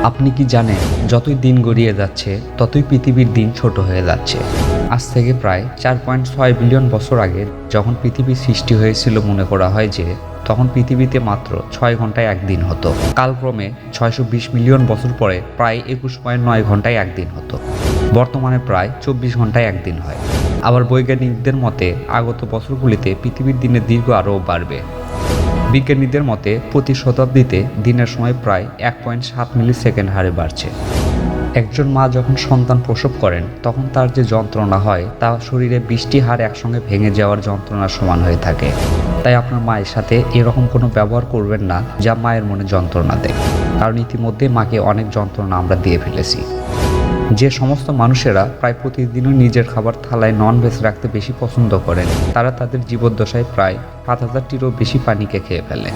আপনি কি জানেন, যতই দিন গড়িয়ে যাচ্ছে ততই পৃথিবীর দিন ছোট হয়ে যাচ্ছে। আজ থেকে প্রায় 4.6 বিলিয়ন বছর আগে যখন পৃথিবীর সৃষ্টি হয়েছিল, মনে করা হয় যে তখন পৃথিবীতে মাত্র 6 ঘন্টায় একদিন হতো। কালক্রমে 620 মিলিয়ন বছর পরে প্রায় 21.9 ঘন্টায় একদিন হতো। বর্তমানে প্রায় 24 ঘন্টায় একদিন হয়। আবার বৈজ্ঞানিকদের মতে আগত বছরগুলিতে পৃথিবীর দিনের দীর্ঘ আরও বাড়বে। বিজ্ঞানীদের মতে প্রতি শতাব্দীতে দিনের সময় প্রায় 1.7 মিলি সেকেন্ড হারে বাড়ছে। একজন মা যখন সন্তান প্রসব করেন তখন তার যে যন্ত্রণা হয় তা শরীরে 20টি হাড় একসঙ্গে ভেঙে যাওয়ার যন্ত্রণার সমান হয়ে থাকে। তাই আপনার মায়ের সাথে এরকম কোনো ব্যবহার করবেন না যা মায়ের মনে যন্ত্রণা দেয়, কারণ ইতিমধ্যে মাকে অনেক যন্ত্রণা আমরা দিয়ে ফেলেছি। যে সমস্ত মানুষেরা প্রায় প্রতিদিনই নিজের খাবার থালায় ননভেজ রাখতে বেশি পছন্দ করেন, তারা তাদের জীবদ্দশায় প্রায় 7,000টিরও বেশি প্রাণীকে খেয়ে ফেলে।